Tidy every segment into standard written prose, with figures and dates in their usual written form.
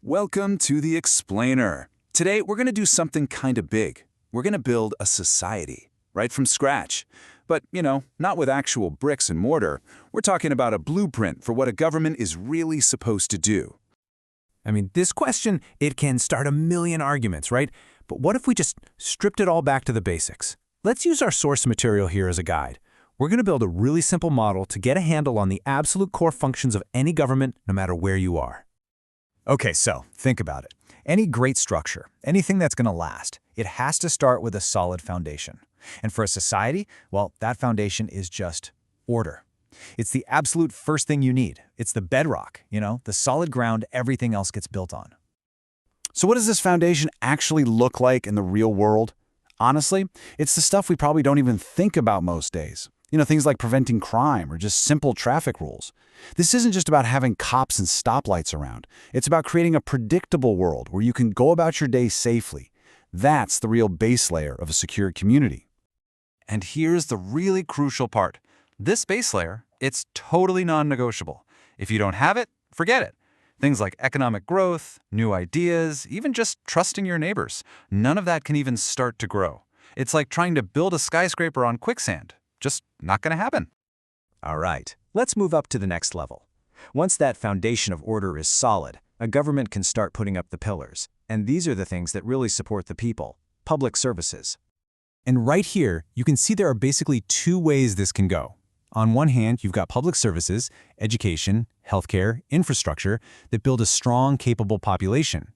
Welcome to The Explainer. Today, we're going to do something kind of big. We're going to build a society, right from scratch. But, not with actual bricks and mortar. We're talking about a blueprint for what a government is really supposed to do. This question, it can start a million arguments, right? But what if we just stripped it all back to the basics? Let's use our source material here as a guide. We're going to build a really simple model to get a handle on the absolute core functions of any government, no matter where you are. Okay, so think about it. Any great structure, anything that's going to last, it has to start with a solid foundation. And for a society, well, that foundation is just order. It's the absolute first thing you need. It's the bedrock, the solid ground everything else gets built on. So what does this foundation actually look like in the real world? Honestly, it's the stuff we probably don't even think about most days. Things like preventing crime or just simple traffic rules. This isn't just about having cops and stoplights around. It's about creating a predictable world where you can go about your day safely. That's the real base layer of a secure community. And here's the really crucial part. This base layer, it's totally non-negotiable. If you don't have it, forget it. Things like economic growth, new ideas, even just trusting your neighbors, none of that can even start to grow. It's like trying to build a skyscraper on quicksand. Just not going to happen. All right, let's move up to the next level. Once that foundation of order is solid, a government can start putting up the pillars. And these are the things that really support the people, public services. And right here, you can see there are basically two ways this can go. On one hand, you've got public services, education, healthcare, infrastructure that build a strong, capable population.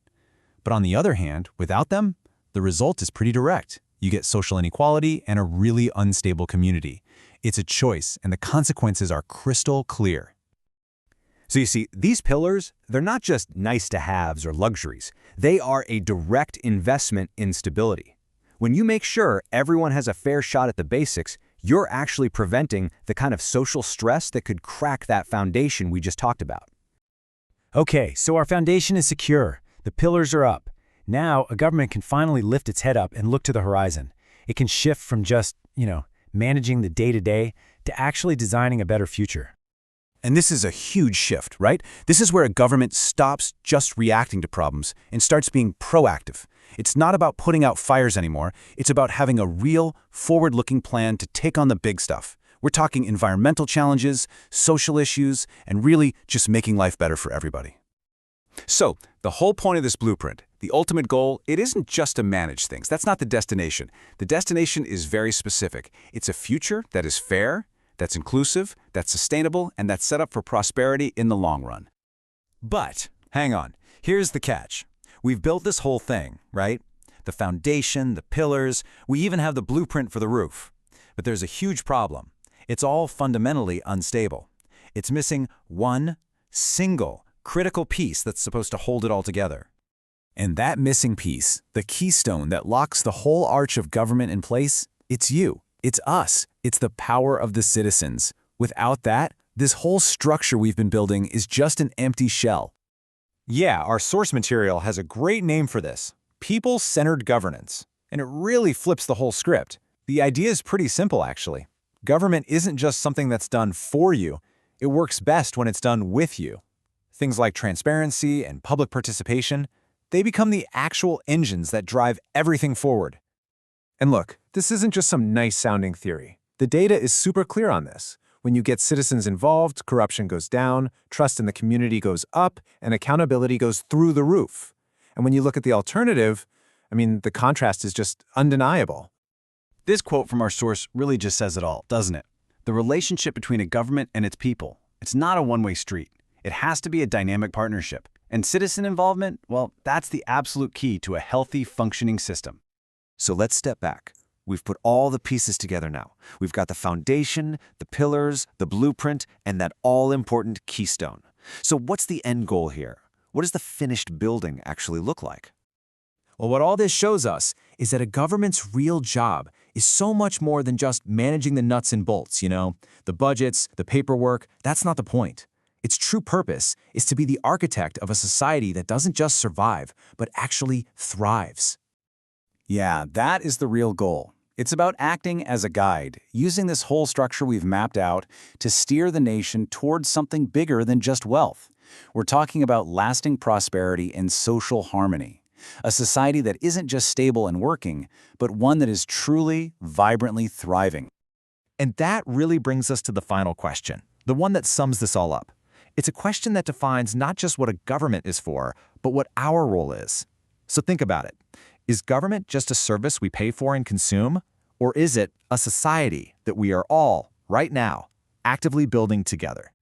But on the other hand, without them, the result is pretty direct. You get social inequality and a really unstable community. It's a choice, and the consequences are crystal clear. So you see, these pillars, they're not just nice-to-haves or luxuries. They are a direct investment in stability. When you make sure everyone has a fair shot at the basics, you're actually preventing the kind of social stress that could crack that foundation we just talked about. Okay, so our foundation is secure. The pillars are up. Now, a government can finally lift its head up and look to the horizon. It can shift from just, managing the day-to-day to actually designing a better future. And this is a huge shift, right? This is where a government stops just reacting to problems and starts being proactive. It's not about putting out fires anymore. It's about having a real, forward-looking plan to take on the big stuff. We're talking environmental challenges, social issues, and really just making life better for everybody. So, the whole point of this blueprint, the ultimate goal, it isn't just to manage things. That's not the destination. The destination is very specific. It's a future that is fair, that's inclusive, that's sustainable, and that's set up for prosperity in the long run. But, hang on, here's the catch. We've built this whole thing, right? The foundation, the pillars, we even have the blueprint for the roof. But there's a huge problem. It's all fundamentally unstable. It's missing one single critical piece that's supposed to hold it all together. And that missing piece, the keystone that locks the whole arch of government in place, it's you. It's us. It's the power of the citizens. Without that, this whole structure we've been building is just an empty shell. Yeah, our source material has a great name for this, people-centered governance. And it really flips the whole script. The idea is pretty simple, actually. Government isn't just something that's done for you. It works best when it's done with you. Things like transparency and public participation, they become the actual engines that drive everything forward. And look, this isn't just some nice-sounding theory. The data is super clear on this. When you get citizens involved, corruption goes down, trust in the community goes up, and accountability goes through the roof. And when you look at the alternative, the contrast is just undeniable. This quote from our source really just says it all, doesn't it? The relationship between a government and its people, it's not a one-way street. It has to be a dynamic partnership. And citizen involvement, well, that's the absolute key to a healthy, functioning system. So let's step back. We've put all the pieces together now. We've got the foundation, the pillars, the blueprint, and that all-important keystone. So what's the end goal here? What does the finished building actually look like? Well, what all this shows us is that a government's real job is so much more than just managing the nuts and bolts, the budgets, the paperwork. That's not the point. Its true purpose is to be the architect of a society that doesn't just survive, but actually thrives. Yeah, that is the real goal. It's about acting as a guide, using this whole structure we've mapped out to steer the nation towards something bigger than just wealth. We're talking about lasting prosperity and social harmony. A society that isn't just stable and working, but one that is truly, vibrantly thriving. And that really brings us to the final question, the one that sums this all up. It's a question that defines not just what a government is for, but what our role is. So think about it. Is government just a service we pay for and consume? Or is it a society that we are all, right now, actively building together?